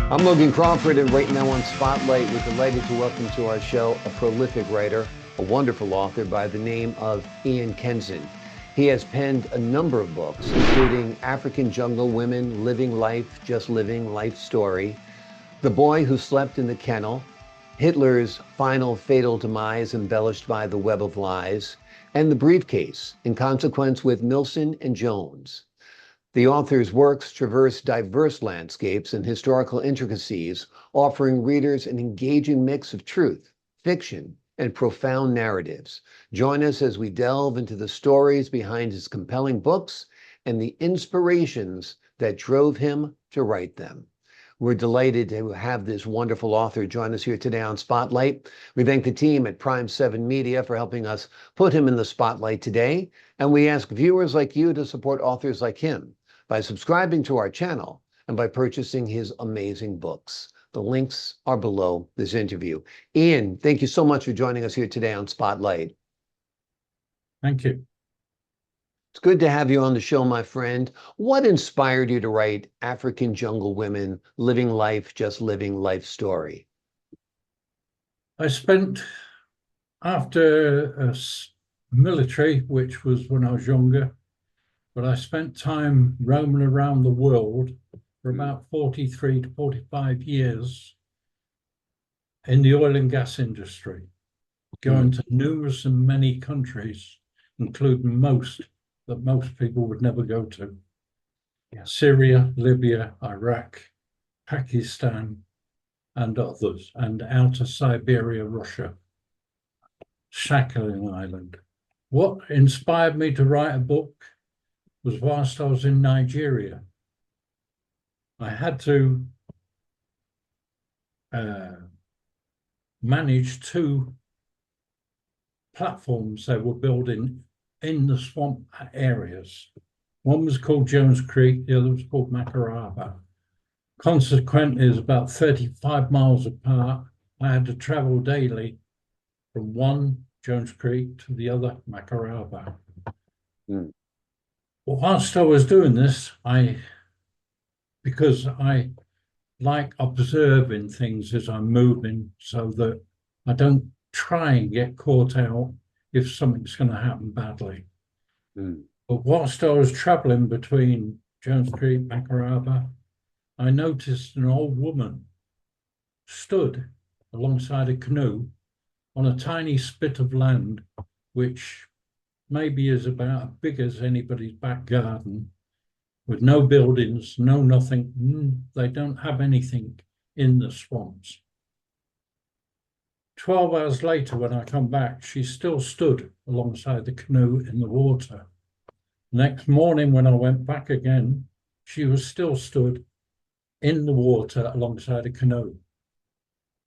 I'm Logan Crawford, and right now on Spotlight, we're delighted to welcome to our show a prolific writer, a wonderful author by the name of Kenson. He has penned a number of books, including African Jungle Women, Living Life, Just Living, Life Story, The Boy Who Slept in the Kennel, Hitler's Final Fatal Demise Embellished by the Web of Lies, and The Briefcase, in consequence with Milson and Jones. The author's works traverse diverse landscapes and historical intricacies, offering readers an engaging mix of truth, fiction, and profound narratives. Join us as we delve into the stories behind his compelling books and the inspirations that drove him to write them. We're delighted to have this wonderful author join us here today on Spotlight. We thank the team at Prime 7 Media for helping us put him in the spotlight today, and we ask viewers like you to support authors like him by subscribing to our channel and by purchasing his amazing books. The links are below this interview. Ian, thank you so much for joining us here today on Spotlight. Thank you. It's good to have you on the show, my friend. What inspired you to write African Jungle Women, Living Life, Just Living, Life Story? I spent, after military, which was when I was younger, but I spent time roaming around the world for about 43 to 45 years in the oil and gas industry, going to numerous and many countries, including most that most people would never go to. Syria, Libya, Iraq, Pakistan, and others, and out to Siberia, Russia, Sakhalin Island. What inspired me to write a book was whilst I was in Nigeria. I had to manage two platforms they were building in the swamp areas. One was called Jones Creek, the other was called Makaraba. Consequently, it was about 35 miles apart. I had to travel daily from one Jones Creek to the other Makaraba. Well, whilst I was doing this, because I like observing things as I'm moving so that I don't try and get caught out if something's going to happen badly. But whilst I was traveling between Jones Creek, Makaraba, I noticed an old woman stood alongside a canoe on a tiny spit of land, which maybe is about as big as anybody's back garden, with no buildings, no nothing. They don't have anything in the swamps. 12 hours later, when I come back, she still stood alongside the canoe in the water. Next morning, when I went back again, she was still stood in the water alongside a canoe.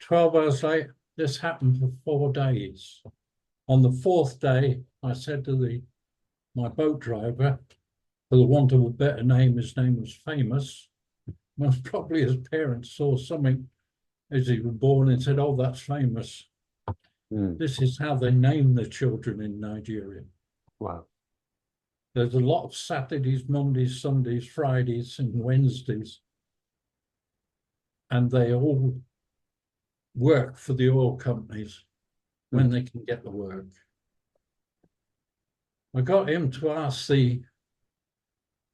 12 hours later, this happened for 4 days. On the 4th day, I said to my boat driver, for the want of a better name, his name was Famous. Most probably his parents saw something as he was born and said, "Oh, that's Famous." This is how they name the children in Nigeria. Wow. There's a lot of Saturdays, Mondays, Sundays, Fridays, and Wednesdays. And they all work for the oil companies when they can get the work. I got him to ask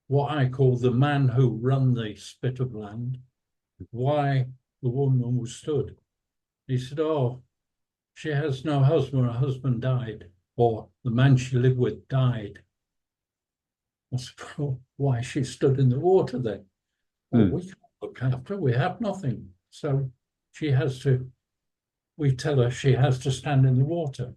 what I call the man who run the spit of land, why the woman was stood. He said, "Oh, she has no husband, her husband died, or the man she lived with died." I said, "Well, why she stood in the water then?" "Well, we can't look after her, we have nothing. So we tell her she has to stand in the water."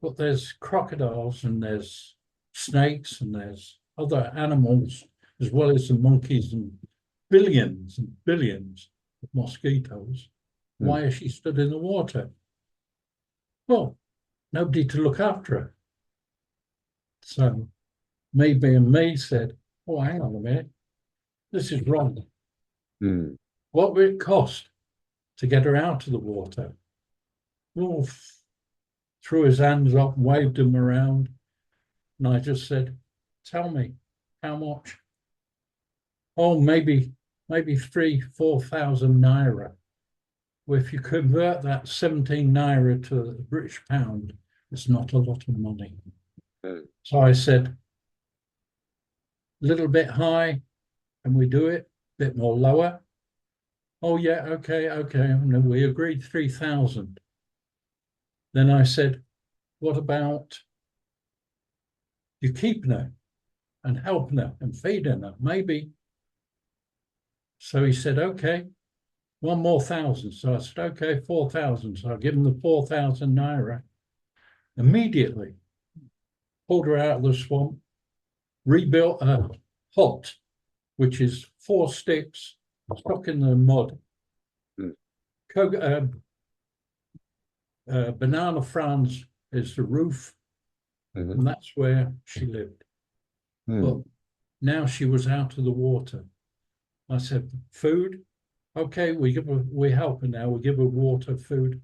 But there's crocodiles and there's snakes and there's other animals, as well as the monkeys and billions of mosquitoes. Why has she stood in the water? Well, nobody to look after her. So maybe and me said, "Oh, hang on a minute, this is wrong. What would it cost to get her out of the water?" Wolf threw his hands up, waved them around, and I just said, "Tell me, how much?" "Oh, maybe maybe 4,000 naira. Well, if you convert that 17 naira to the British pound, it's not a lot of money. So I said, little bit high, and we do it, bit more lower. Oh yeah, okay. And we agreed 3,000. Then I said, what about you keeping her and helping her and feeding her, maybe? So he said, okay, one more 1,000. So I said, okay, 4,000. So I give him the 4,000 naira. Immediately pulled her out of the swamp, rebuilt a hut, which is 4 sticks stuck in the mud, banana fronds is the roof, and that's where she lived. But now she was out of the water. I said, food? Okay, we help her now. We give her water, food.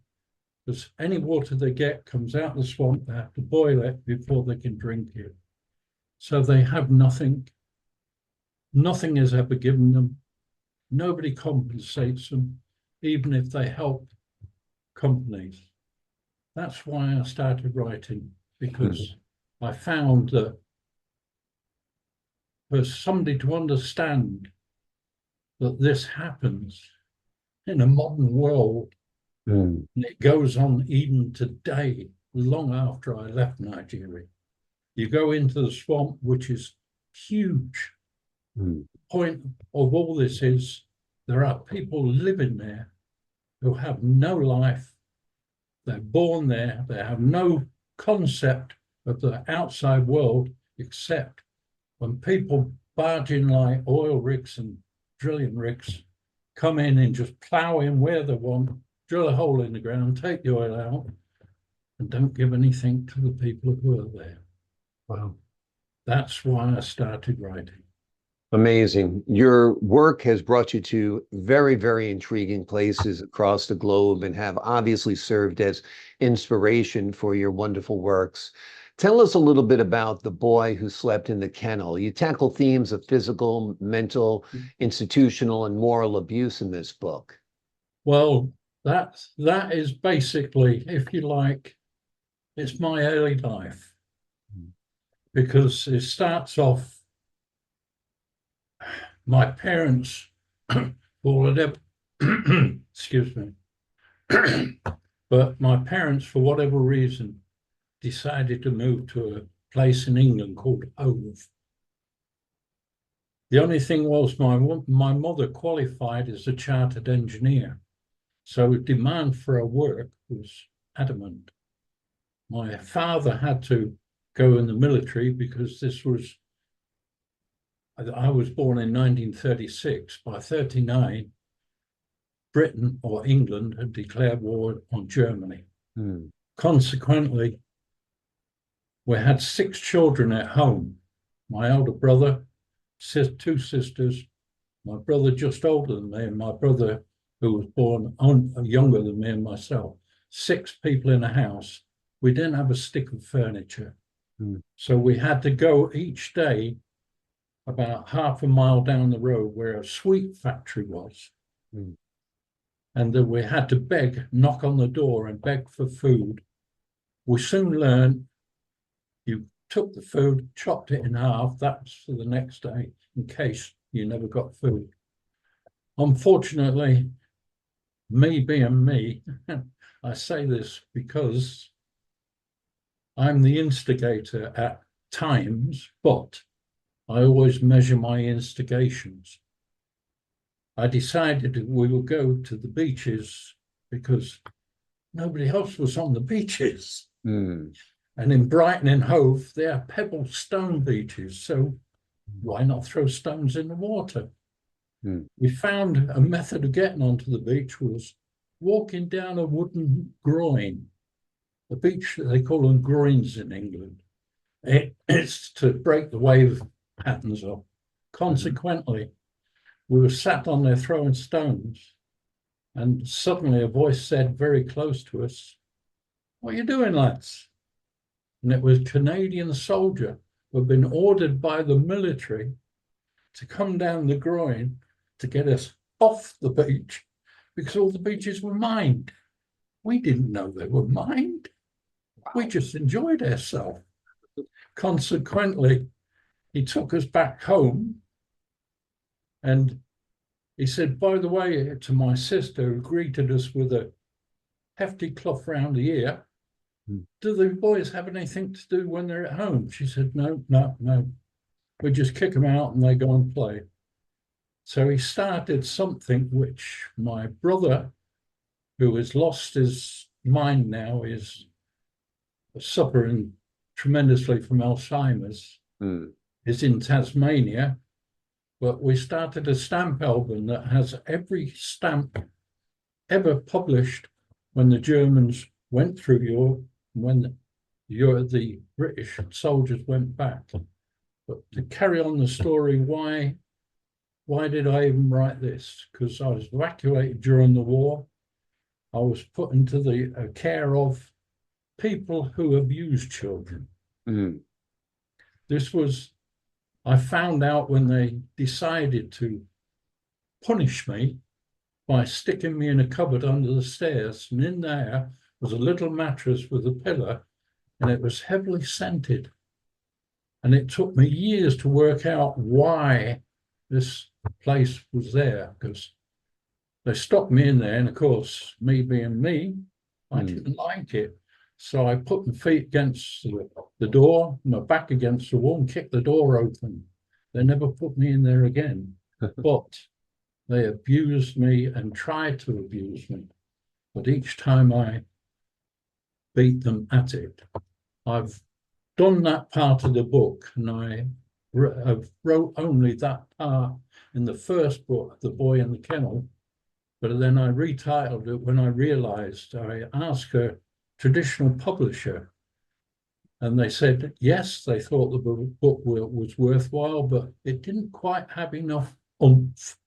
Because any water they get comes out of the swamp. They have to boil it before they can drink it. So they have nothing. Nothing is ever given them. Nobody compensates them, even if they help companies. That's why I started writing, because I found that for somebody to understand that this happens in a modern world, and it goes on even today, long after I left Nigeria. You go into the swamp, which is huge. The point of all this is there are people living there who have no life. They're born there. They have no concept of the outside world, except when people barge in like oil rigs and drilling rigs, come in and just plow in where they want, drill a hole in the ground, take the oil out, and don't give anything to the people who are there. Wow. That's why I started writing. Amazing. Your work has brought you to very, very intriguing places across the globe and have obviously served as inspiration for your wonderful works. Tell us a little bit about The Boy Who Slept in the Kennel. You tackle themes of physical, mental, institutional, and moral abuse in this book. Well, that is basically, if you like, it's my early life, because it starts off, my parents, excuse me, but my parents, for whatever reason, decided to move to a place in England called Hove. The only thing was my mother qualified as a chartered engineer, so demand for her work was adamant. My father had to go in the military because this was, I was born in 1936. By 1939, Britain or England had declared war on Germany. Consequently, we had 6 children at home. My elder brother, 2 sisters, my brother just older than me, and my brother who was born younger than me and myself. 6 people in a house. We didn't have a stick of furniture. So we had to go each day about half a mile down the road where a sweet factory was. And then we had to beg, knock on the door and beg for food. We soon learned you took the food, chopped it in half, that was for the next day, in case you never got food. Unfortunately, me being me, I say this because I'm the instigator at times, but I always measure my instigations. I decided we would go to the beaches because nobody else was on the beaches. And in Brighton and Hove, they are pebble stone beaches. So why not throw stones in the water? We found a method of getting onto the beach was walking down a wooden groin. The beach, they call them groins in England. It's to break the wave patterns up. Consequently, we were sat on there throwing stones, and suddenly a voice said very close to us, "What are you doing, lads?" And it was a Canadian soldier who had been ordered by the military to come down the groin to get us off the beach because all the beaches were mined. We didn't know they were mined. We just enjoyed ourselves. Consequently, he took us back home and he said, by the way, to my sister who greeted us with a hefty cloth round the ear, do the boys have anything to do when they're at home? She said, no. We just kick them out and they go and play. So he started something which my brother, who has lost his mind now, is suffering tremendously from Alzheimer's, is in Tasmania. But we started a stamp album that has every stamp ever published when the Germans went through Europe, when the British soldiers went back. But to carry on the story, why did I even write this? Because I was evacuated during the war. I was put into the care of people who abused children. This was, I found out when they decided to punish me by sticking me in a cupboard under the stairs. And in there was a little mattress with a pillow, and it was heavily scented. And it took me years to work out why this place was there, because they stopped me in there. And of course, me being me, I didn't like it. So I put my feet against the door, my back against the wall, and kicked the door open. They never put me in there again. But they abused me and tried to abuse me. But each time I beat them at it. I've done that part of the book, and I wrote only that part in the first book, The Boy in the Kennel. But then I retitled it when I realized. I asked a traditional publisher, and they said, yes, they thought the book was worthwhile, but it didn't quite have enough oomph.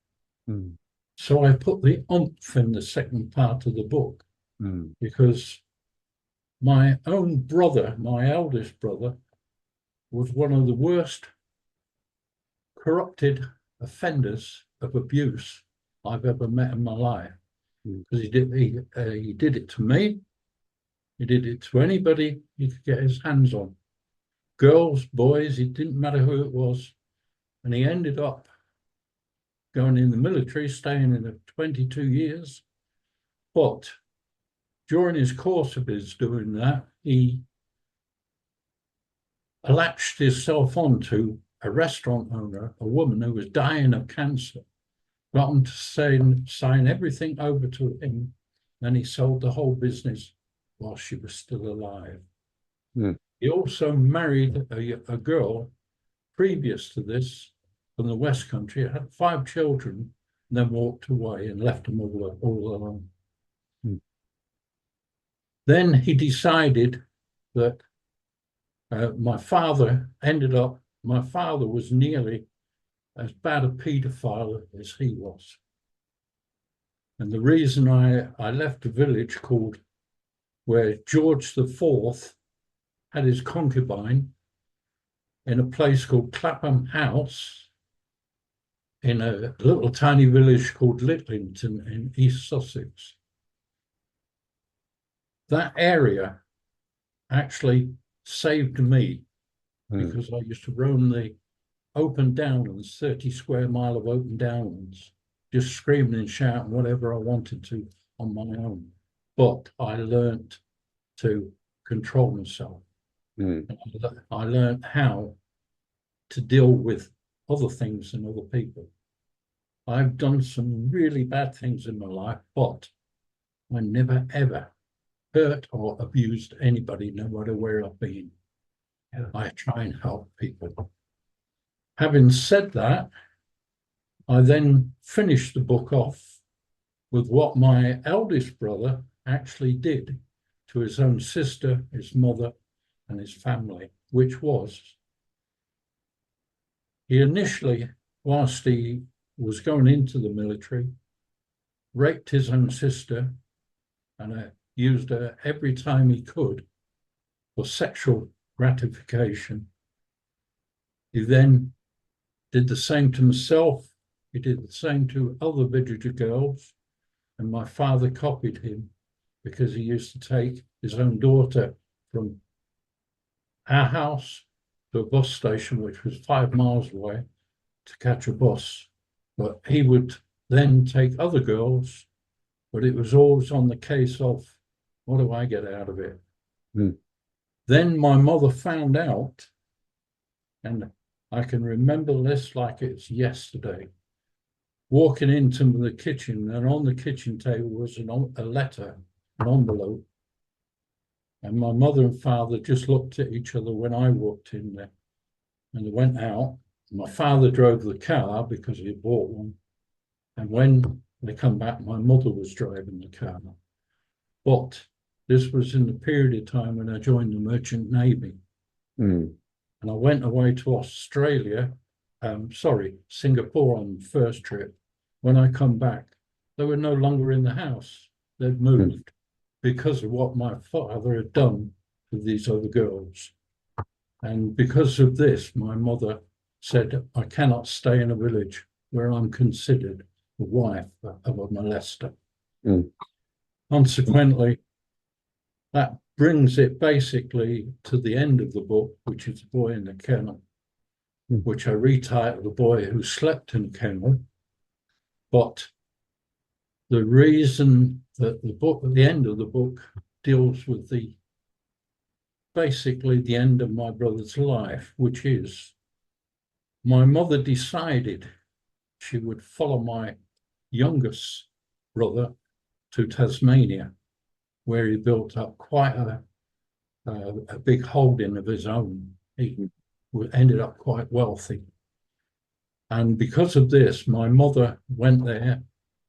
So I put the oomph in the second part of the book, because my own brother, my eldest brother, was one of the worst corrupted offenders of abuse I've ever met in my life. Because he did it to me. He did it to anybody he could get his hands on. Girls, boys, it didn't matter who it was. And he ended up going in the military, staying in it 22 years. But during his course of his doing that, he latched himself onto a restaurant owner, a woman who was dying of cancer, got him to sign everything over to him, and he sold the whole business while she was still alive. He also married a girl previous to this from the West Country, had 5 children, and then walked away and left them all alone. Then he decided that my father was nearly as bad a paedophile as he was. And the reason I left a village called where George IV had his concubine in a place called Clapham House in a little tiny village called Litlington in East Sussex. That area actually saved me because I used to roam the open downlands, 30 square mile of open downlands, just screaming and shouting whatever I wanted to on my own. But I learned to control myself. I learned how to deal with other things and other people. I've done some really bad things in my life, but I never, ever hurt or abused anybody, no matter where I've been. I try and help people. Having said that, I then finished the book off with what my eldest brother actually did to his own sister, his mother, and his family, which was, he initially, whilst he was going into the military, raped his own sister and used her every time he could for sexual gratification. He then did the same to himself He did the same to other visitor girls, and my father copied him because he used to take his own daughter from our house to a bus station, which was 5 miles away, to catch a bus. But he would then take other girls, but it was always on the case of, what do I get out of it? Mm. Then my mother found out, and I can remember this like it's yesterday, walking into the kitchen, and on the kitchen table was a letter, an envelope. And my mother and father just looked at each other when I walked in there, and they went out. My father drove the car because he had bought one. And when they come back, my mother was driving the car. But this was in the period of time when I joined the Merchant Navy. Mm. And I went away to Australia, Singapore on the first trip. When I come back, they were no longer in the house. They'd moved because of what my father had done to these other girls. And because of this, my mother said, I cannot stay in a village where I'm considered the wife of a molester. Mm. Consequently, that brings it basically to the end of the book, which is The Boy in the Kennel, which I retitled The Boy Who Slept in a Kennel. But the reason that the book, at the end of the book, deals with basically the end of my brother's life, which is my mother decided she would follow my youngest brother to Tasmania, where he built up quite a big holding of his own. He ended up quite wealthy. And because of this, my mother went there,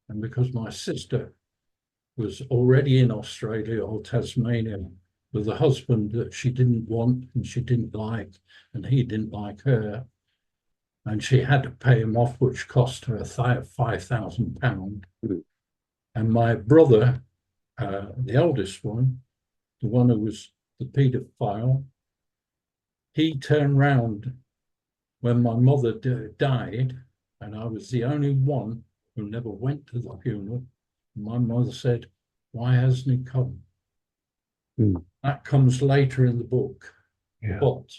and because my sister was already in Australia or Tasmania with a husband that she didn't want and she didn't like, and he didn't like her, and she had to pay him off, which cost her £5,000. And my brother, the eldest one, the one who was the paedophile, he turned round when my mother died, and I was the only one who never went to the funeral. My mother said, why hasn't he come? Mm. That comes later in the book. Yeah. But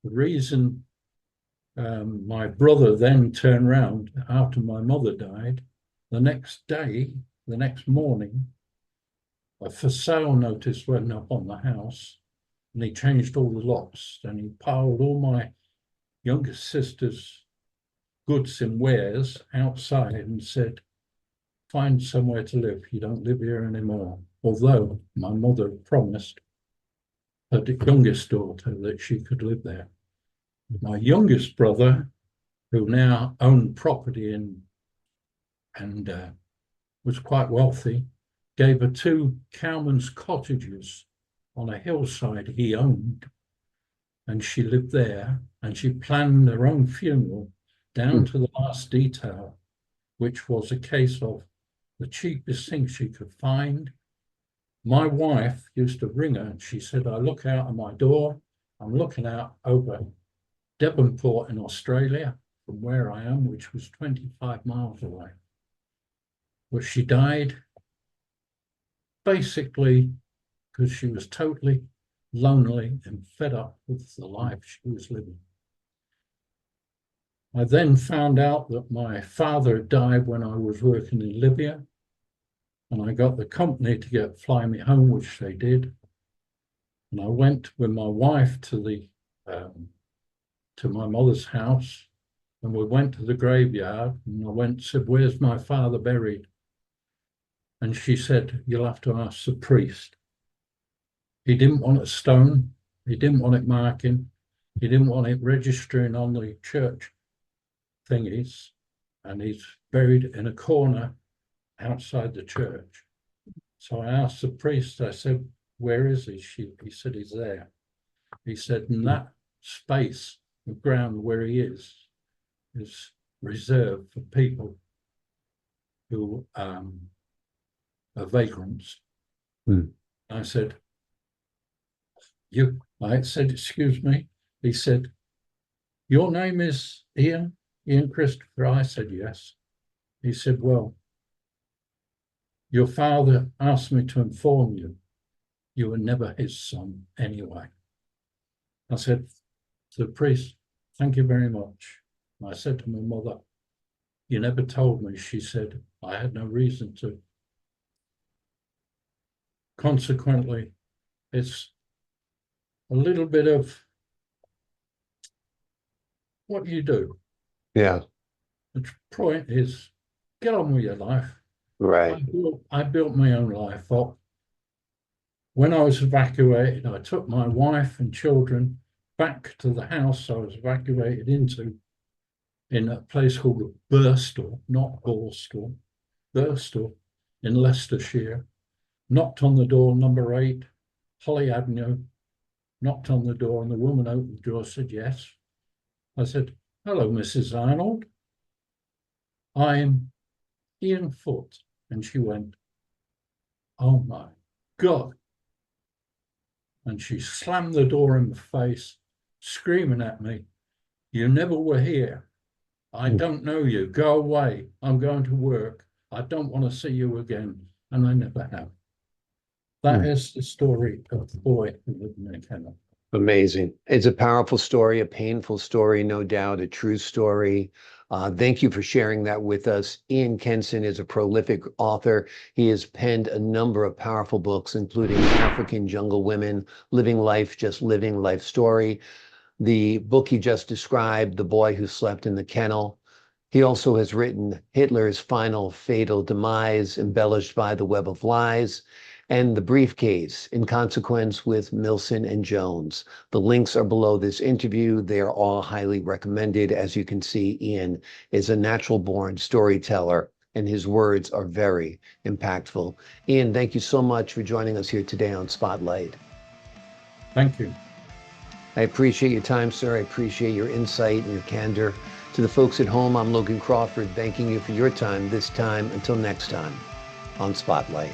the reason my brother then turned round after my mother died, the next day, the next morning, a for sale notice went up on the house, and he changed all the locks, and he piled all my youngest sister's goods and wares outside and said, find somewhere to live. You don't live here anymore. Although my mother promised her youngest daughter that she could live there. My youngest brother, who now owned property and was quite wealthy, gave her 2 cowmen's cottages on a hillside he owned, and she lived there, and she planned her own funeral down to the last detail, which was a case of the cheapest thing she could find. My wife used to ring her, and she said, I look out of my door, I'm looking out over Devonport in Australia from where I am, which was 25 miles away. But she died basically because she was totally lonely and fed up with the life she was living. I then found out that my father died when I was working in Libya, and I got the company to fly me home, which they did. And I went with my wife to my mother's house, and we went to the graveyard, and I said, where's my father buried? And she said, you'll have to ask the priest. He didn't want a stone, he didn't want it marking, he didn't want it registering on the church thingies, and he's buried in a corner outside the church. So I asked the priest, I said, where is he? He said, he's there. He said, in that space of ground where he is reserved for people who are vagrants. I said, I said, excuse me. He said, your name is Ian? Ian Christopher, I said yes. He said, well, your father asked me to inform you, you were never his son anyway. I said to the priest, thank you very much. I said to my mother, you never told me. She said, I had no reason to. Consequently, it's a little bit of what you do. Yeah. The point is, get on with your life. Right. I built my own life up. When I was evacuated, I took my wife and children back to the house I was evacuated into in a place called Birstall, not Borstal, Birstall in Leicestershire. Knocked on the door, number 8, Holly Avenue. Knocked on the door, and the woman opened the door, said yes. I said, hello, Mrs. Arnold. I'm Ian Foote. And she went, oh my God. And she slammed the door in my face, screaming at me, you never were here. I don't know you. Go away. I'm going to work. I don't want to see you again. And I never have. That is the story of the boy who lived in a kennel. Amazing. It's a powerful story, a painful story, no doubt, a true story. Thank you for sharing that with us. Ian Kenson is a prolific author. He has penned a number of powerful books, including African Jungle Women, Living Life, Just Living Life Story. The book he just described, The Boy Who Slept in the Kennel. He also has written Hitler's Final Fatal Demise, Embellished by the Web of Lies, and The Briefcase, In Consequence with Milson and Jones. The links are below this interview. They are all highly recommended. As you can see, Ian is a natural-born storyteller, and his words are very impactful. Ian, thank you so much for joining us here today on Spotlight. Thank you. I appreciate your time, sir. I appreciate your insight and your candor. To the folks at home, I'm Logan Crawford, thanking you for your time this time. Until next time on Spotlight.